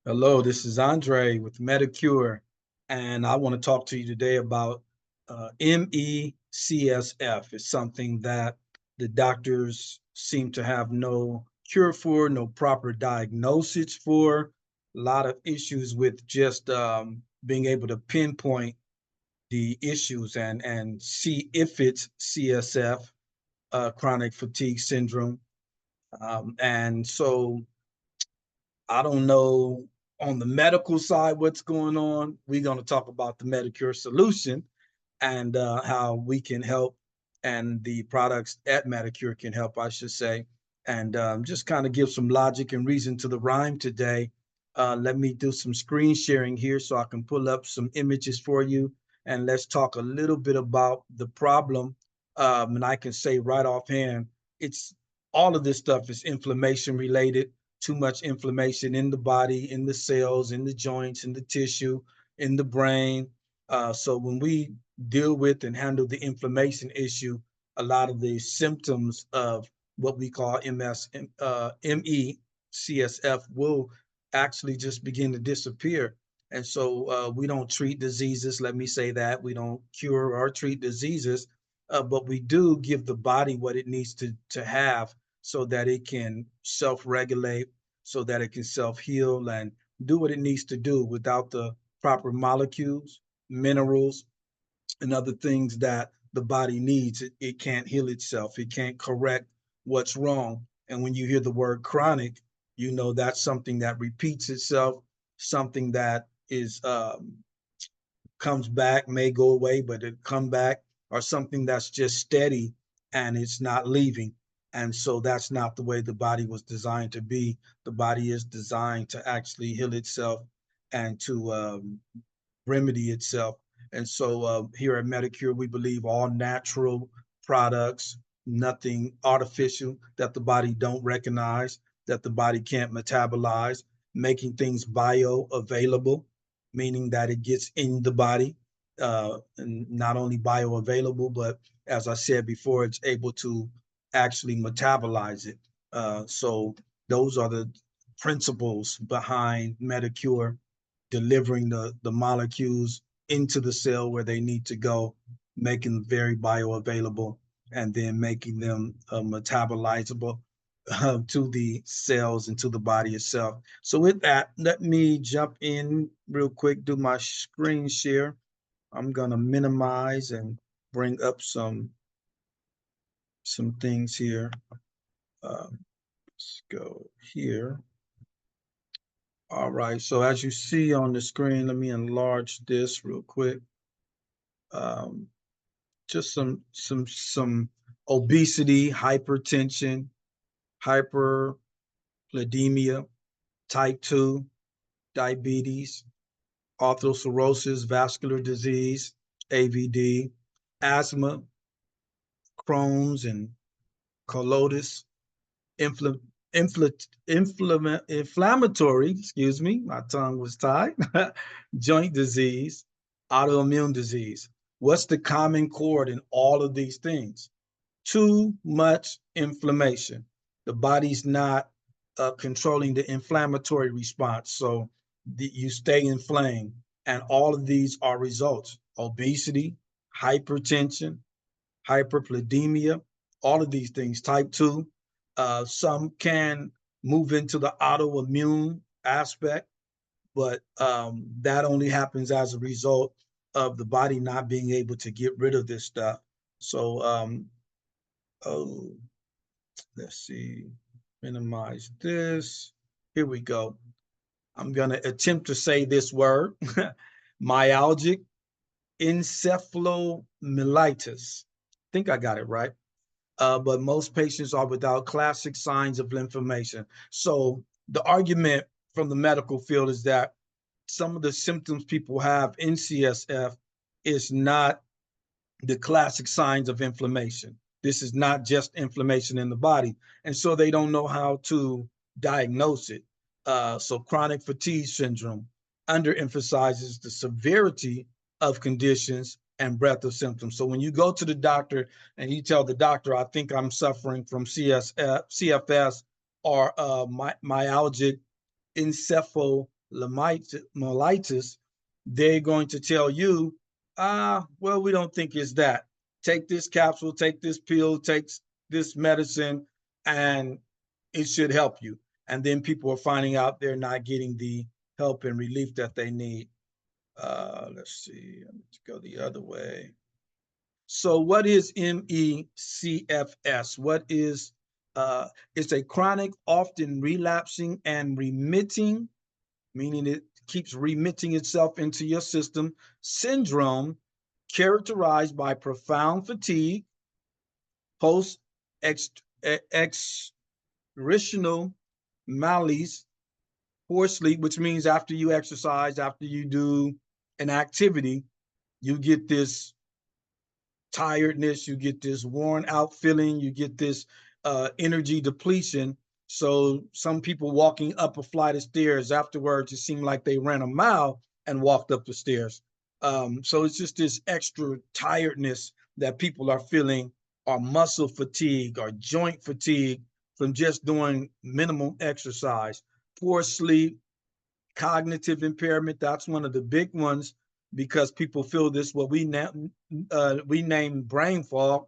Hello, this is Andre with Metacure, and I want to talk to you today about MECSF. It's something that the doctors seem to have no cure for, no proper diagnosis for. A lot of issues with just being able to pinpoint the issues and see if it's CSF, chronic fatigue syndrome. And so I don't know on the medical side what's going on. We're going to talk about the Metacure Solution and how we can help, and the products at Metacure can help, I should say, and just kind of give some logic and reason to the rhyme today. Let me do some screen sharing here so I can pull up some images for you, and let's talk a little bit about the problem. And I can say right offhand, it's all of this stuff is inflammation related. Too much inflammation in the body, in the cells, in the joints, in the tissue, in the brain. So when we deal with and handle the inflammation issue, a lot of the symptoms of what we call MECSF will actually just begin to disappear. And so we don't treat diseases. Let me say that we don't cure or treat diseases, but we do give the body what it needs to have so that it can self-regulate, so that it can self-heal and do what it needs to do. Without the proper molecules, minerals, and other things that the body needs, it can't heal itself. It can't correct what's wrong. And when you hear the word chronic, you know that's something that repeats itself, something that is comes back, may go away, but it come back, or something that's just steady and it's not leaving. And so that's not the way the body was designed to be. The body is designed to actually heal itself and to remedy itself. And so here at Metacure, we believe all natural products, nothing artificial that the body don't recognize, that the body can't metabolize, making things bioavailable, meaning that it gets in the body, and not only bioavailable, but as I said before, it's able to actually metabolize it. So those are the principles behind Metacure, delivering the molecules into the cell where they need to go, making them very bioavailable, and then making them metabolizable to the cells and to the body itself. So with that, let me jump in real quick, do my screen share. I'm gonna minimize and bring up some things here. Let's go here. All right, so as you see on the screen, let me enlarge this real quick. Um, just some obesity, hypertension, hyperlipidemia, type 2 diabetes, atherosclerosis, vascular disease, AVD, asthma, Crohn's and colitis, infl inflammatory, excuse me, my tongue was tied, joint disease, autoimmune disease. What's the common chord in all of these things? Too much inflammation. The body's not controlling the inflammatory response, so you stay inflamed. And all of these are results: obesity, hypertension, hyperlipidemia, all of these things, type 2. Some can move into the autoimmune aspect, but that only happens as a result of the body not being able to get rid of this stuff. So, oh, let's see, minimize this. Here we go. I'm going to attempt to say this word, myalgic encephalomyelitis. I think I got it right. But most patients are without classic signs of inflammation. So the argument from the medical field is that some of the symptoms people have in CSF is not the classic signs of inflammation. This is not just inflammation in the body. And so they don't know how to diagnose it. So chronic fatigue syndrome underemphasizes the severity of conditions and breadth of symptoms. So when you go to the doctor and you tell the doctor, I think I'm suffering from CFS or myalgic encephalomyelitis, encephalomyelitis, they're going to tell you, well, we don't think it's that. Take this capsule, take this pill, take this medicine, and it should help you. And then people are finding out they're not getting the help and relief that they need. Let's see, let me go the other way. So what is MECFS? What is it's a chronic, often relapsing and remitting, meaning it keeps remitting itself into your system, syndrome characterized by profound fatigue, post exertional malaise, poor sleep, which means after you exercise, after you do an activity, you get this tiredness, you get this worn out feeling, you get this energy depletion. So some people walking up a flight of stairs afterwards, it seemed like they ran a mile and walked up the stairs. So it's just this extra tiredness that people are feeling, or muscle fatigue or joint fatigue from just doing minimum exercise. Poor sleep, cognitive impairment, that's one of the big ones, because people feel this, what we name brain fog,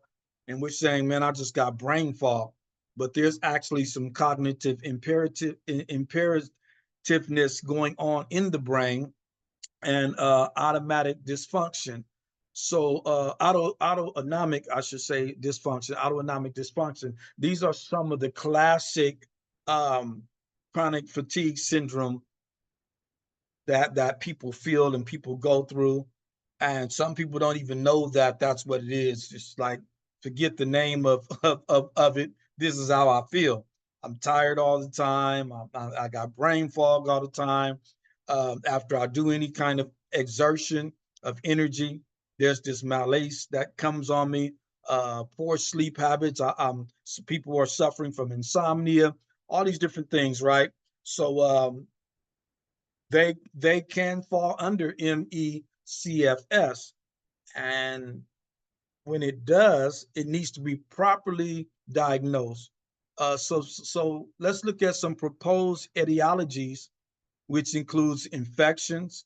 and we're saying, man, I just got brain fog. But there's actually some cognitive imperativeness going on in the brain, and automatic dysfunction. So autonomic, I should say, dysfunction, autonomic dysfunction. These are some of the classic um, chronic fatigue syndrome that people feel and people go through, and some people don't even know that that's what it is. Just like, forget the name of it. This is how I feel. I'm tired all the time. I got brain fog all the time. After I do any kind of exertion of energy, there's this malaise that comes on me. Poor sleep habits. People are suffering from insomnia. All these different things, right? So they can fall under MECFS, and when it does, it needs to be properly diagnosed. So let's look at some proposed etiologies, which includes infections,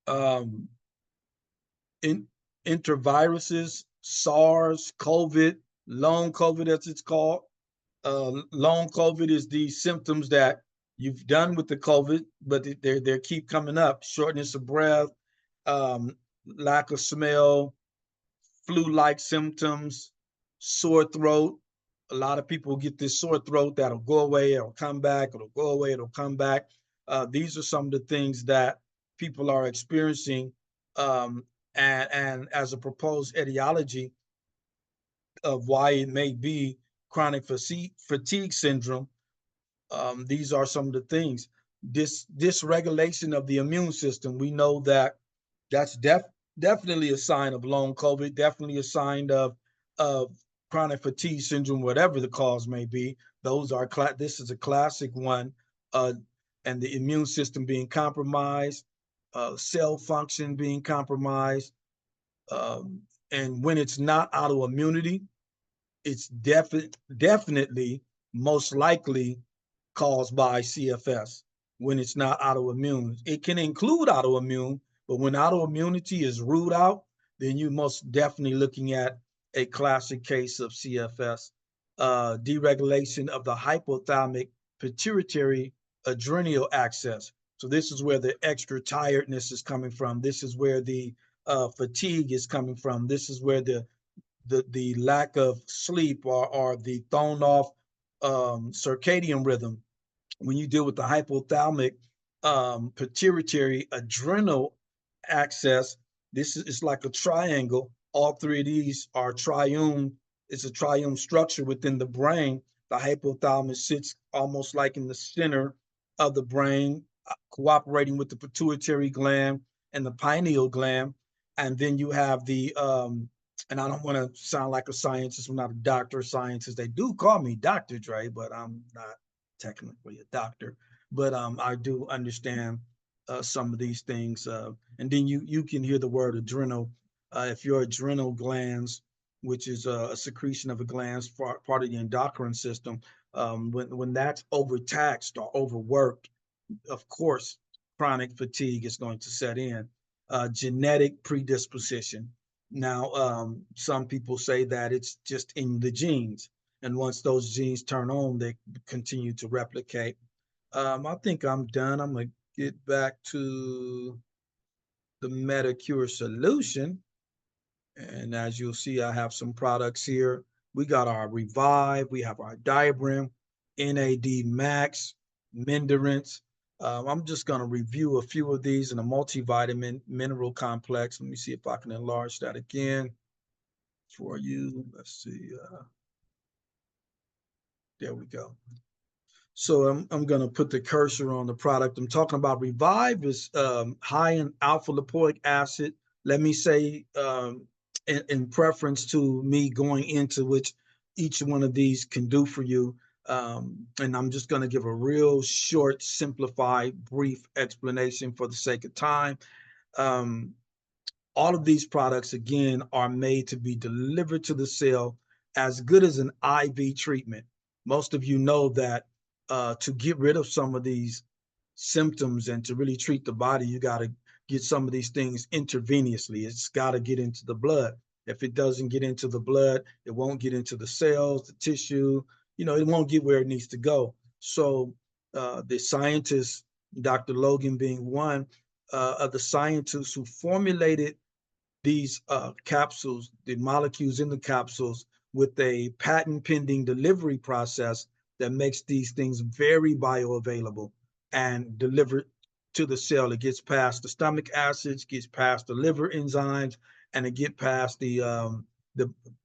um, in, interviruses, SARS, COVID, long COVID as it's called. Long COVID is the symptoms that you've done with the COVID, but they keep coming up: shortness of breath, um, lack of smell, flu-like symptoms, sore throat. A lot of people get this sore throat that'll go away, it'll come back, it'll go away, it'll come back. These are some of the things that people are experiencing, um, and as a proposed etiology of why it may be chronic fatigue syndrome. These are some of the things. This dysregulation of the immune system. We know that that's definitely a sign of long COVID. Definitely a sign of chronic fatigue syndrome, whatever the cause may be. Those are this is a classic one, uh, and the immune system being compromised, cell function being compromised, um, and when it's not autoimmunity, it's definitely most likely caused by CFS. When it's not autoimmune, it can include autoimmune, but when autoimmunity is ruled out, then you're most definitely looking at a classic case of CFS. Deregulation of the hypothalamic pituitary adrenal axis. So this is where the extra tiredness is coming from. This is where the fatigue is coming from. This is where the lack of sleep, or the thrown off circadian rhythm. When you deal with the hypothalamic pituitary adrenal axis, this is it's like a triangle. All three of these are triune. It's a triune structure within the brain. The hypothalamus sits almost like in the center of the brain, cooperating with the pituitary gland and the pineal gland. And then you have and I don't want to sound like a scientist. I'm not a doctor or scientist. They do call me Dr. Dre, but I'm not technically a doctor. But I do understand some of these things. And then you can hear the word adrenal. If your adrenal glands, which is a secretion of a glands, part of the endocrine system, when that's overtaxed or overworked, of course, chronic fatigue is going to set in. Genetic predisposition. Now, some people say that it's just in the genes. And once those genes turn on, they continue to replicate. I think I'm done. I'm going to get back to the Metacure Solution. And as you'll see, I have some products here. We got our Revive, we have our Diagram, NAD Max, Minderance. I'm just going to review a few of these in a multivitamin mineral complex. Let me see if I can enlarge that again for you. Let's see. There we go. So I'm going to put the cursor on the product. I'm talking about Revive is high in alpha lipoic acid. Let me say in preference to me going into which each one of these can do for you. And I'm just going to give a real short, simplified, brief explanation for the sake of time. All of these products, again, are made to be delivered to the cell as good as an IV treatment. Most of you know that to get rid of some of these symptoms and to really treat the body, you got to get some of these things intravenously. It's got to get into the blood. If it doesn't get into the blood, it won't get into the cells, the tissue, it won't get where it needs to go. So the scientists, Dr. Logan being one of the scientists who formulated these capsules, the molecules in the capsules, with a patent pending delivery process that makes these things very bioavailable and delivered to the cell. It gets past the stomach acids, gets past the liver enzymes, and it gets past the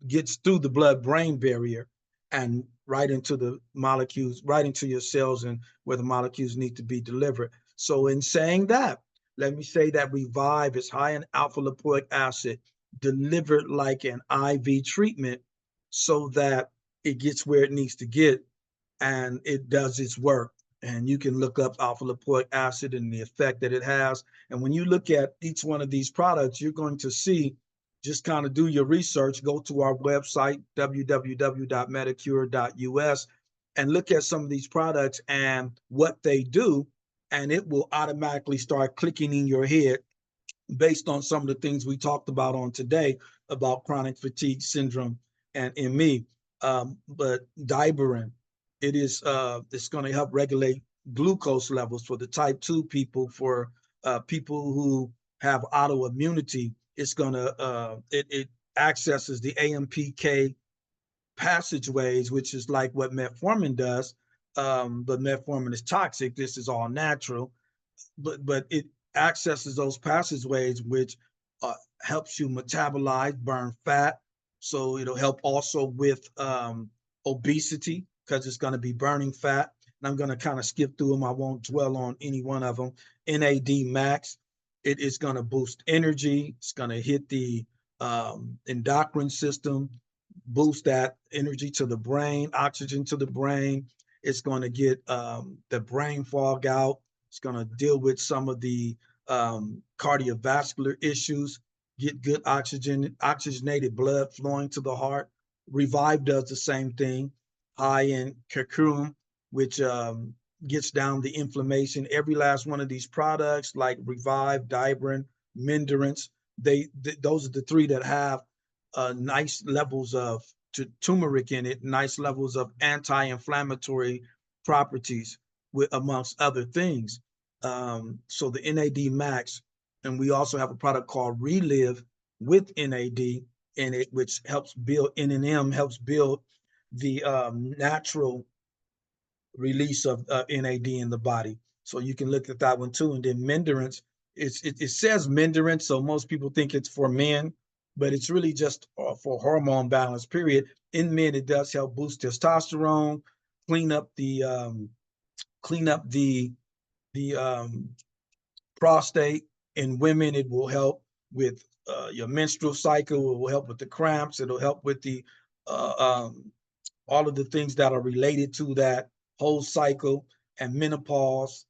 gets through the blood-brain barrier and right into the molecules, right into your cells and where the molecules need to be delivered. So in saying that, let me say that Revive is high in alpha lipoic acid, delivered like an IV treatment so that it gets where it needs to get and it does its work. And you can look up alpha lipoic acid and the effect that it has. And when you look at each one of these products, you're going to see, just kind of do your research, go to our website, www.metacure.us, and look at some of these products and what they do, and it will automatically start clicking in your head based on some of the things we talked about on today about chronic fatigue syndrome and ME. But Diaberin, it's going to help regulate glucose levels for the type 2 people, for people who have autoimmunity. It's going to it accesses the AMPK passageways, which is like what metformin does. But metformin is toxic. This is all natural, but it accesses those passageways, which helps you metabolize, burn fat. So it'll help also with obesity because it's going to be burning fat. And I'm going to kind of skip through them. I won't dwell on any one of them. NAD Max, it is going to boost energy. It's going to hit the endocrine system, boost that energy to the brain, oxygen to the brain. It's going to get the brain fog out. It's going to deal with some of the cardiovascular issues, get good oxygenated blood flowing to the heart. Revive does the same thing, high in curcumin, which gets down the inflammation. Every last one of these products, like Revive, Diaberin, Minderance, those are the three that have nice levels of turmeric in it, nice levels of anti-inflammatory properties, amongst other things. So the NAD Max, and we also have a product called Relive with NAD in it, which helps build, NNM helps build the natural release of NAD in the body. So you can look at that one too. And then Minderance, it says Minderance, so most people think it's for men, but it's really just for hormone balance, period. In men, it does help boost testosterone, clean up the prostate. In women, it will help with your menstrual cycle. It will help with the cramps. It'll help with the all of the things that are related to that whole cycle and menopause.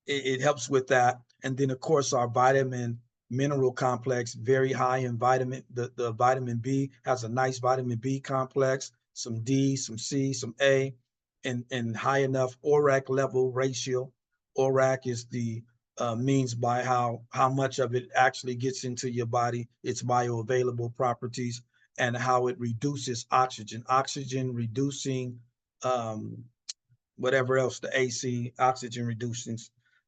It helps with that. And then, of course, our vitamin mineral complex, very high in vitamin. The vitamin B has a nice vitamin B complex, some D, some C, some A, and high enough ORAC level ratio. ORAC is the means by how much of it actually gets into your body, its bioavailable properties, and how it reduces oxygen. Oxygen reducing whatever else, the AC, oxygen reducing,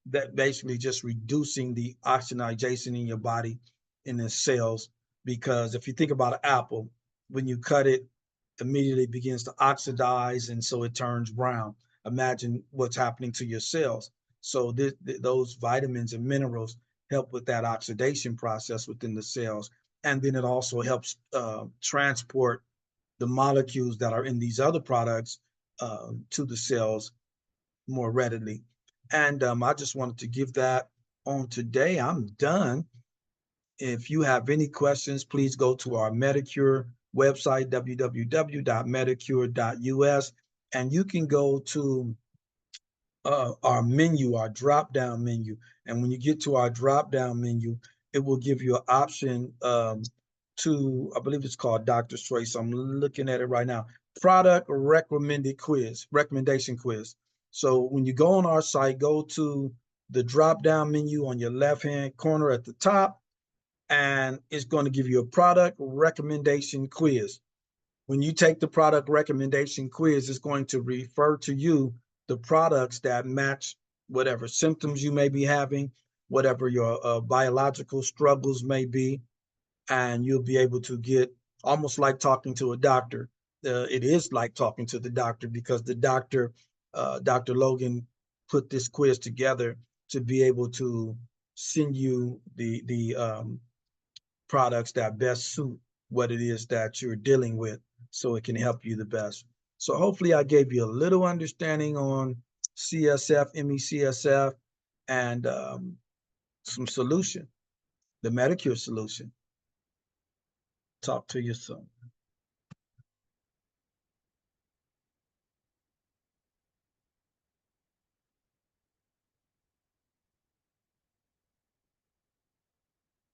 that basically just reducing the oxygenation in your body in the cells. Because if you think about an apple, when you cut it, immediately begins to oxidize, and so it turns brown. Imagine what's happening to your cells. So those vitamins and minerals help with that oxidation process within the cells. And then it also helps transport the molecules that are in these other products to the cells more readily. And I just wanted to give that on today. I'm done. If you have any questions, please go to our Metacure website, www.metacure.us, and you can go to our menu, our drop down menu. And when you get to our drop down menu, it will give you an option to, I believe it's called Doctor's Choice. I'm looking at it right now. Product recommendation quiz. So when you go on our site, go to the drop down menu on your left hand corner at the top, and it's going to give you a product recommendation quiz. When you take the product recommendation quiz, it's going to refer to you the products that match whatever symptoms you may be having, whatever your biological struggles may be, and you'll be able to get almost like talking to a doctor. It is like talking to the doctor, because the doctor, Dr. Logan, put this quiz together to be able to send you the products that best suit what it is that you're dealing with, so it can help you the best. So hopefully I gave you a little understanding on CSF, ME/CSF, and some solution, the Metacure solution. Talk to you soon.